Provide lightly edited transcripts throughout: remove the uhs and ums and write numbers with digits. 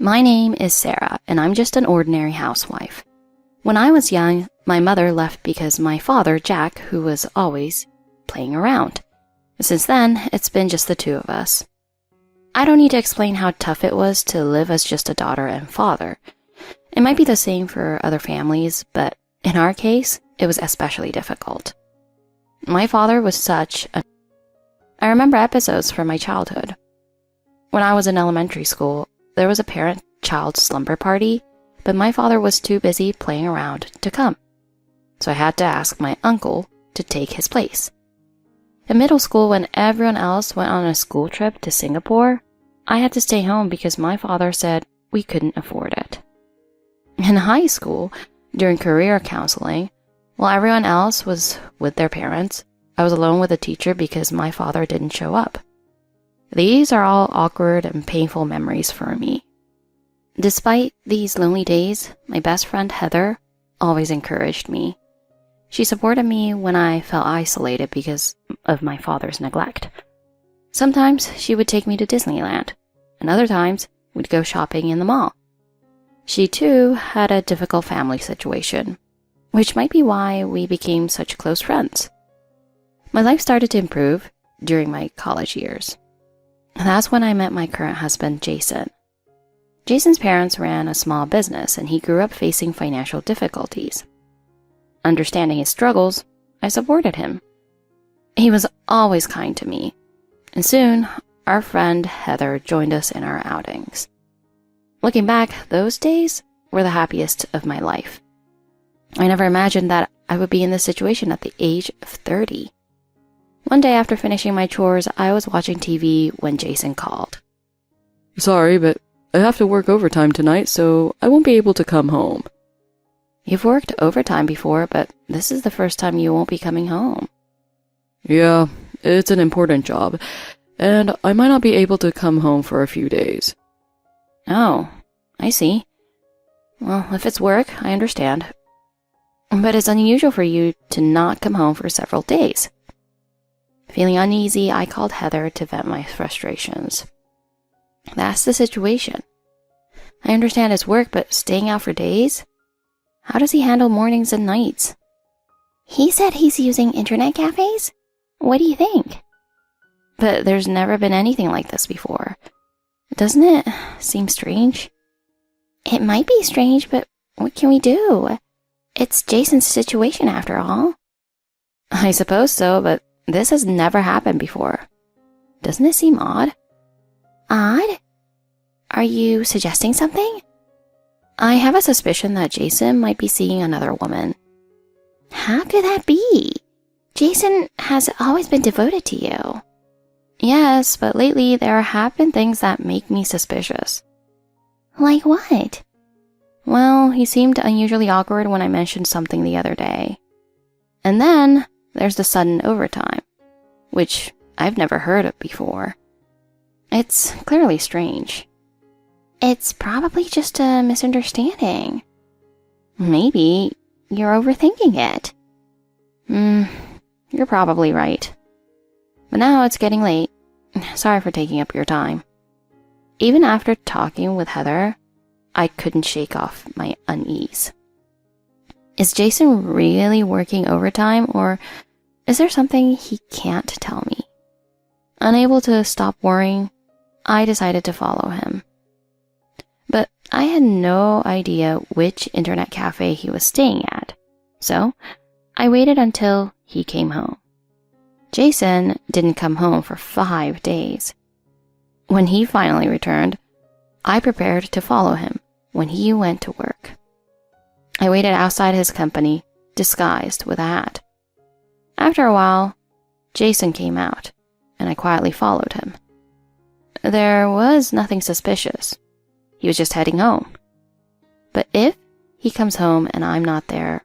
My name is Sarah, and I'm just an ordinary housewife. When I was young, my mother left because my father, Jack, who was always playing around. Since then, it's been just the two of us. I don't need to explain how tough it was to live as just a daughter and father. It might be the same for other families, but in our case, it was especially difficult. My father was I remember episodes from my childhood. When I was in elementary school, there was a parent-child slumber party, but my father was too busy playing around to come. So I had to ask my uncle to take his place. In middle school, when everyone else went on a school trip to Singapore, I had to stay home because my father said we couldn't afford it. In high school, during career counseling, while everyone else was with their parents, I was alone with a teacher because my father didn't show up. These are all awkward and painful memories for me. Despite these lonely days, my best friend Heather always encouraged me. She supported me when I felt isolated because of my father's neglect. Sometimes she would take me to Disneyland, and other times we'd go shopping in the mall. She too had a difficult family situation, which might be why we became such close friends. My life started to improve during my college years. That's when I met my current husband, Jason. Jason's parents ran a small business, and he grew up facing financial difficulties. Understanding his struggles, I supported him. He was always kind to me, and soon our friend Heather joined us in our outings. Looking back, those days were the happiest of my life. I never imagined that I would be in this situation at the age of 30. One day after finishing my chores, I was watching TV when Jason called. Sorry, but I have to work overtime tonight, so I won't be able to come home. You've worked overtime before, but this is the first time you won't be coming home. Yeah, it's an important job, and I might not be able to come home for a few days. Oh, I see. Well, if it's work, I understand. But it's unusual for you to not come home for several days. Feeling uneasy, I called Heather to vent my frustrations. That's the situation. I understand it's work, but staying out for days? How does he handle mornings and nights? He said he's using internet cafes? What do you think? But there's never been anything like this before. Doesn't it seem strange? It might be strange, but what can we do? It's Jason's situation after all. I suppose so, but this has never happened before. Doesn't it seem odd? Odd? Are you suggesting something? I have a suspicion that Jason might be seeing another woman. How could that be? Jason has always been devoted to you. Yes, but lately there have been things that make me suspicious. Like what? Well, he seemed unusually awkward when I mentioned something the other day. And then there's the sudden overtime, which I've never heard of before. It's clearly strange. It's probably just a misunderstanding. Maybe you're overthinking it. You're probably right. But now it's getting late. Sorry for taking up your time. Even after talking with Heather, I couldn't shake off my unease. Is Jason really working overtime, or is there something he can't tell me? Unable to stop worrying, I decided to follow him. But I had no idea which internet cafe he was staying at, so I waited until he came home. Jason didn't come home for 5 days. When he finally returned, I prepared to follow him when he went to work. I waited outside his company, disguised with a hat. After a while, Jason came out, and I quietly followed him. There was nothing suspicious. He was just heading home. But if he comes home and I'm not there,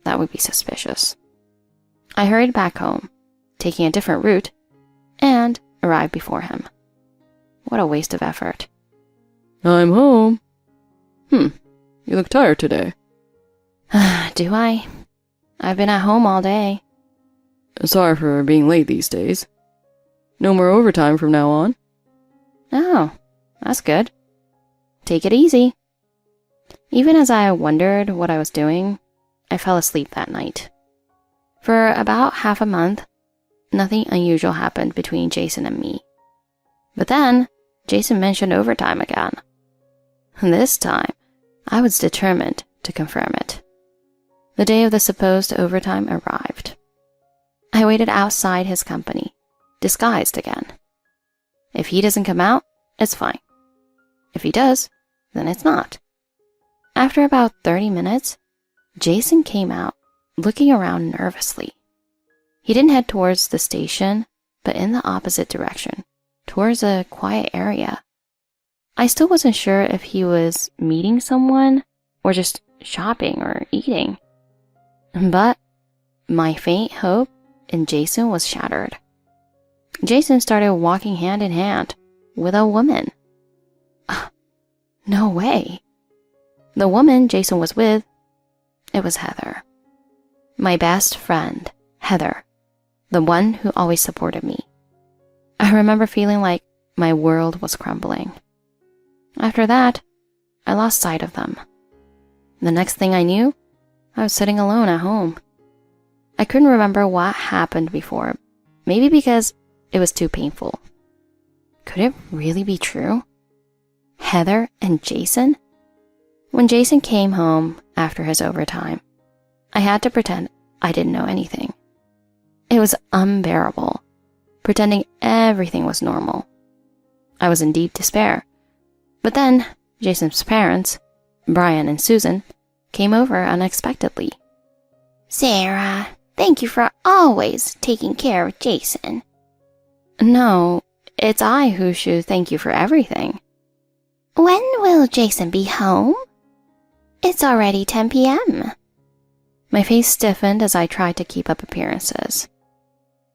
that would be suspicious. I hurried back home, taking a different route, and arrived before him. What a waste of effort. I'm home. You look tired today. Do I? I've been at home all day. Sorry for being late these days. No more overtime from now on. Oh, that's good. take it easy. Even as I wondered what I was doing, I fell asleep that night. For about half a month, nothing unusual happened between Jason and me. But then, Jason mentioned overtime again. This time, I was determined to confirm it. The day of the supposed overtime arrived. I waited outside his company, disguised again. If he doesn't come out, it's fine. If he does, then it's not. After about 30 minutes, Jason came out, looking around nervously. He didn't head towards the station, but in the opposite direction, towards a quiet area. I still wasn't sure if he was meeting someone or just shopping or eating. But my faint hope in Jason was shattered. Jason started walking hand in hand with a woman. No way. The woman Jason was with, it was Heather. My best friend, Heather, the one who always supported me. I remember feeling like my world was crumbling. After that, I lost sight of them. The next thing I knew, I was sitting alone at home. I couldn't remember what happened before, maybe because it was too painful. Could it really be true? Heather and Jason? When Jason came home after his overtime, I had to pretend I didn't know anything. It was unbearable, pretending everything was normal. I was in deep despair. But then, Jason's parents, Brian and Susan, came over unexpectedly. Sarah, thank you for always taking care of Jason. No, it's I who should thank you for everything. When will Jason be home? It's already 10 p.m. My face stiffened as I tried to keep up appearances.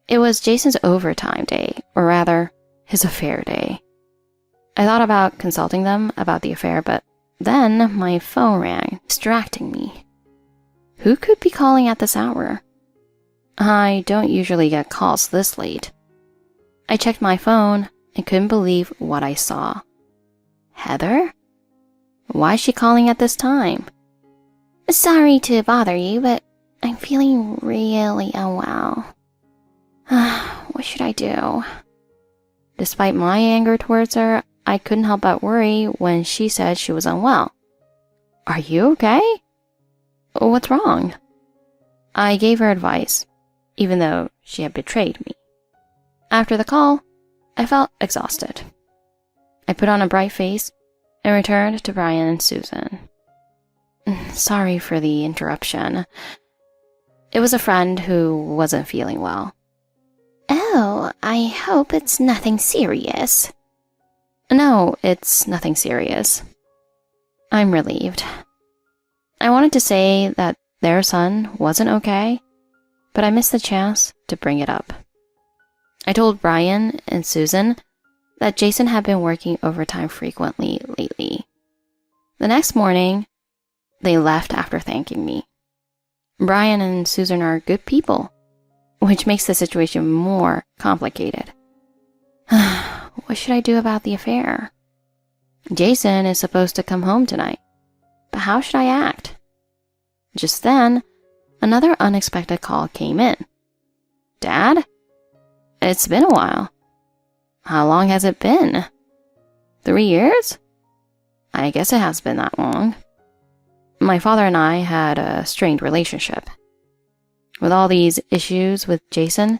It was Jason's overtime day, or rather, his affair day. I thought about consulting them about the affair, but then my phone rang, distracting me. Who could be calling at this hour? I don't usually get calls this late. I checked my phone and couldn't believe what I saw. Heather? Why is she calling at this time? Sorry to bother you, but I'm feeling really unwell. What should I do? Despite my anger towards her, I couldn't help but worry when she said she was unwell. Are you okay? What's wrong? I gave her advice, even though she had betrayed me. After the call, I felt exhausted. I put on a bright face and returned to Brian and Susan. Sorry for the interruption. It was a friend who wasn't feeling well. Oh, I hope it's nothing serious. No, it's nothing serious. I'm relieved. I wanted to say that their son wasn't okay, but I missed the chance to bring it up. I told Brian and Susan that Jason had been working overtime frequently lately. The next morning, they left after thanking me. Brian and Susan are good people, which makes the situation more complicated. What should I do about the affair? Jason is supposed to come home tonight, but how should I act? Just then, another unexpected call came in. Dad? It's been a while. How long has it been? 3 years? I guess it has been that long. My father and I had a strained relationship. With all these issues with Jason,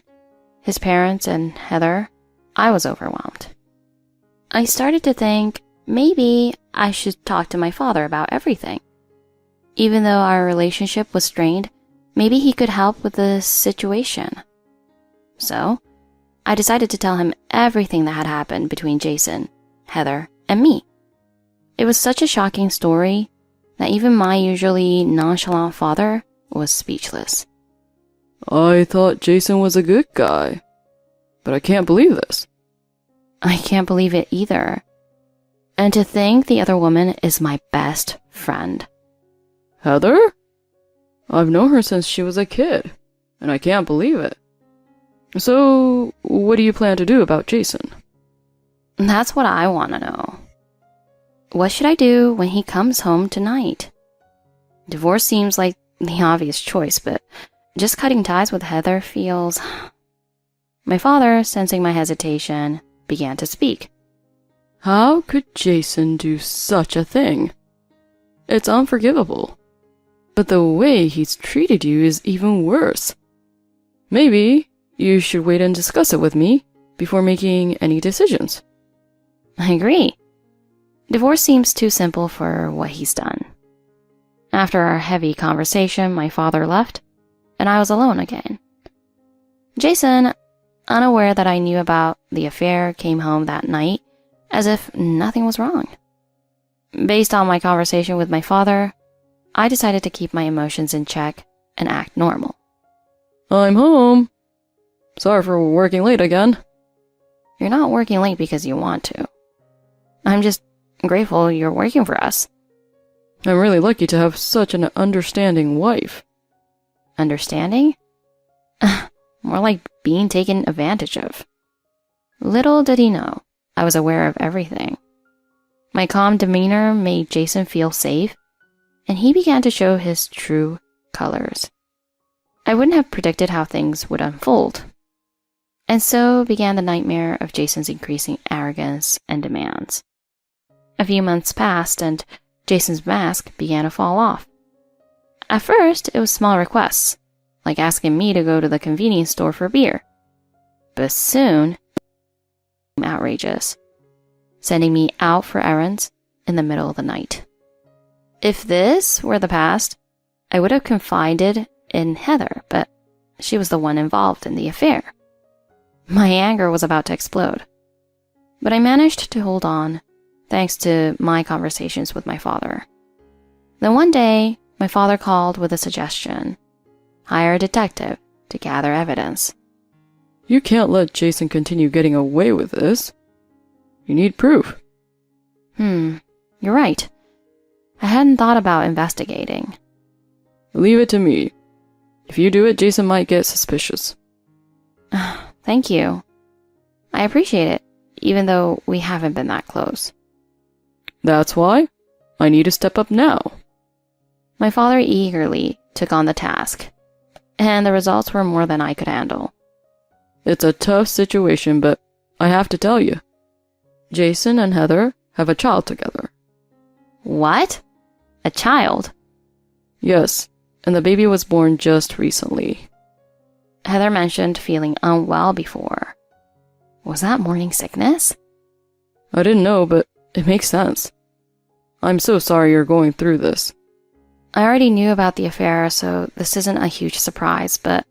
his parents, and Heather, I was overwhelmed. I started to think maybe I should talk to my father about everything. Even though our relationship was strained, maybe he could help with the situation. So, I decided to tell him everything that had happened between Jason, Heather, and me. It was such a shocking story that even my usually nonchalant father was speechless. I thought Jason was a good guy, but I can't believe this. I can't believe it either. And to think the other woman is my best friend. Heather? I've known her since she was a kid, and I can't believe it. So, what do you plan to do about Jason? That's what I want to know. what should I do when he comes home tonight? Divorce seems like the obvious choice, but just cutting ties with Heather feels... My father, sensing my hesitation, began to speak. How could Jason do such a thing? It's unforgivable. But the way he's treated you is even worse. Maybe you should wait and discuss it with me before making any decisions. I agree. Divorce seems too simple for what he's done. After our heavy conversation, my father left, and I was alone again. Jason, unaware that I knew about the affair, came home that night as if nothing was wrong. Based on my conversation with my father, I decided to keep my emotions in check and act normal. I'm home. Sorry for working late again. You're not working late because you want to. I'm just grateful you're working for us. I'm really lucky to have such an understanding wife. Understanding? More like being taken advantage of. Little did he know, I was aware of everything. My calm demeanor made Jason feel safe, and he began to show his true colors. I wouldn't have predicted how things would unfold. And so began the nightmare of Jason's increasing arrogance and demands. A few months passed, and Jason's mask began to fall off. At first, it was small requests, like asking me to go to the convenience store for beer. But soon, outrageous, sending me out for errands in the middle of the night. If this were the past, I would have confided in Heather, but she was the one involved in the affair. My anger was about to explode, but I managed to hold on thanks to my conversations with my father. Then one day, my father called with a suggestion: hire a detective to gather evidence. You can't let Jason continue getting away with this. You need proof. You're right. I hadn't thought about investigating. Leave it to me. If you do it, Jason might get suspicious. Thank you. I appreciate it, even though we haven't been that close. That's why I need to step up now. My father eagerly took on the task, and the results were more than I could handle. It's a tough situation, but I have to tell you, Jason and Heather have a child together. What? A child? Yes, and the baby was born just recently. Heather mentioned feeling unwell before. Was that morning sickness? I didn't know, but it makes sense. I'm so sorry you're going through this. I already knew about the affair, so this isn't a huge surprise, but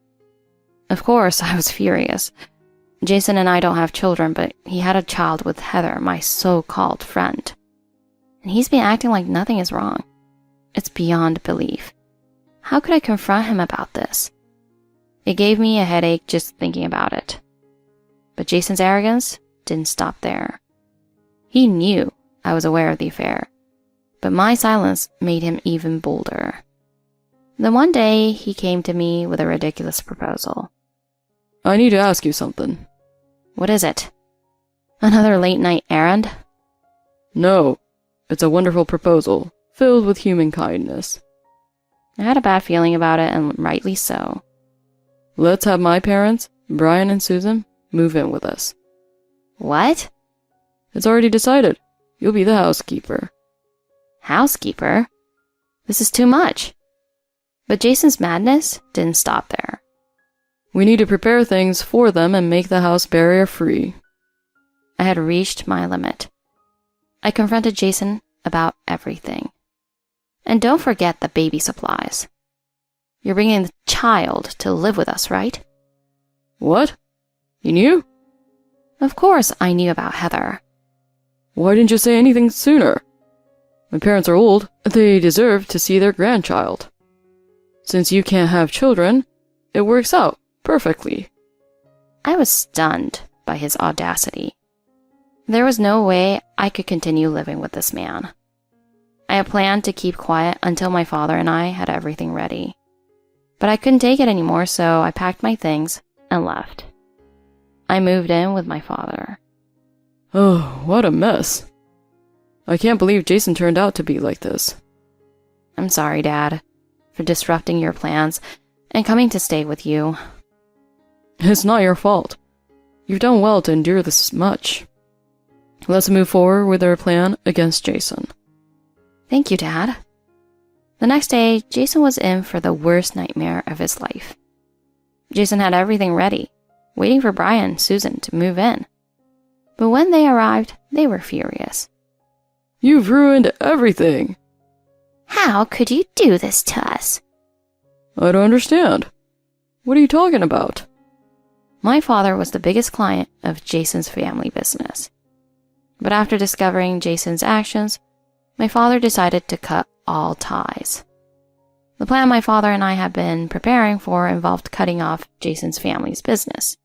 of course I was furious. Jason and I don't have children, but he had a child with Heather, my so-called friend. And he's been acting like nothing is wrong. It's beyond belief. How could I confront him about this? It gave me a headache just thinking about it. But Jason's arrogance didn't stop there. He knew I was aware of the affair, but my silence made him even bolder. Then one day, he came to me with a ridiculous proposal. I need to ask you something. What is it? Another late-night errand? No, it's a wonderful proposal, filled with human kindness. I had a bad feeling about it, and rightly so. Let's have my parents, Brian and Susan, move in with us. What? It's already decided. You'll be the housekeeper. Housekeeper? This is too much. But Jason's madness didn't stop there. We need to prepare things for them and make the house barrier-free. I had reached my limit. I confronted Jason about everything. And don't forget the baby supplies. You're bringing the child to live with us, right? What? You knew? Of course I knew about Heather. Why didn't you say anything sooner? My parents are old. They deserve to see their grandchild. Since you can't have children, it works out perfectly. I was stunned by his audacity. There was no way I could continue living with this man. I had planned to keep quiet until my father and I had everything ready. But I couldn't take it anymore, so I packed my things and left. I moved in with my father. Oh, what a mess. I can't believe Jason turned out to be like this. I'm sorry, Dad, for disrupting your plans and coming to stay with you. It's not your fault. You've done well to endure this much. Let's move forward with our plan against Jason. Thank you, Dad. The next day, Jason was in for the worst nightmare of his life. Jason had everything ready, waiting for Brian and Susan to move in. But when they arrived, they were furious. You've ruined everything. How could you do this to us? I don't understand. What are you talking about? My father was the biggest client of Jason's family business. But after discovering Jason's actions, my father decided to cut all ties. The plan my father and I had been preparing for involved cutting off Jason's family's business.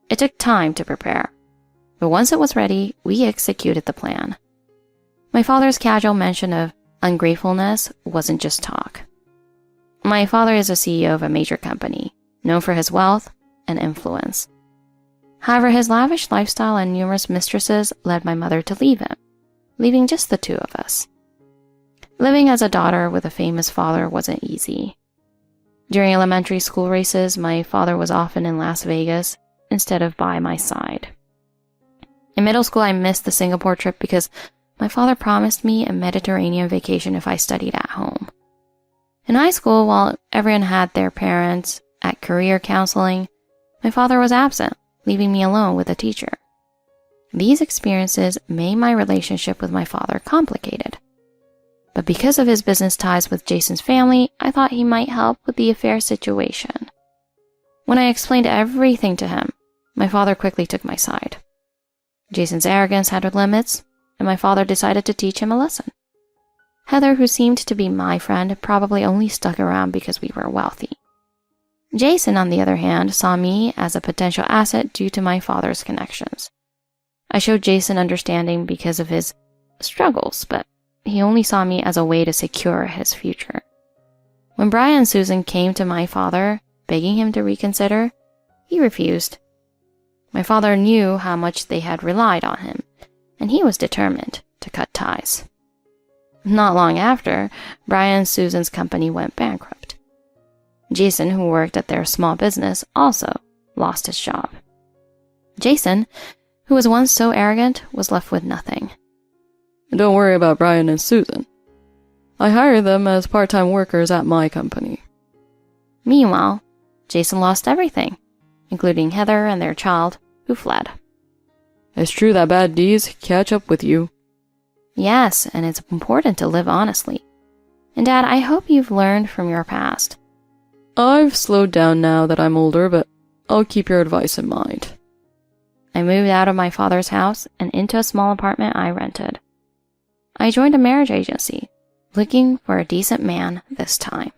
It took time to prepare, but once it was ready, we executed the plan. My father's casual mention of ungratefulness wasn't just talk. My father is a CEO of a major company, known for his wealth and influence. However, his lavish lifestyle and numerous mistresses led my mother to leave him, leaving just the two of us. Living as a daughter with a famous father wasn't easy. During elementary school races, my father was often in Las Vegas instead of by my side. In middle school, I missed the Singapore trip because my father promised me a Mediterranean vacation if I studied at home. In high school, while everyone had their parents at career counseling, my father was absent, leaving me alone with a teacher. These experiences made my relationship with my father complicated. But because of his business ties with Jason's family, I thought he might help with the affair situation. When I explained everything to him, my father quickly took my side. Jason's arrogance had limits, and my father decided to teach him a lesson. Heather, who seemed to be my friend, probably only stuck around because we were wealthy. Jason, on the other hand, saw me as a potential asset due to my father's connections. I showed Jason understanding because of his struggles, but he only saw me as a way to secure his future. When Brian and Susan came to my father, begging him to reconsider, he refused. My father knew how much they had relied on him, and he was determined to cut ties. Not long after, Brian and Susan's company went bankrupt. Jason, who worked at their small business, also lost his job. Jason, who was once so arrogant, was left with nothing. Don't worry about Brian and Susan. I hired them as part-time workers at my company. Meanwhile, Jason lost everything, including Heather and their child, who fled. It's true that bad deeds catch up with you. Yes, and it's important to live honestly. And Dad, I hope you've learned from your past. I've slowed down now that I'm older, but I'll keep your advice in mind. I moved out of my father's house and into a small apartment I rented. I joined a marriage agency, looking for a decent man this time.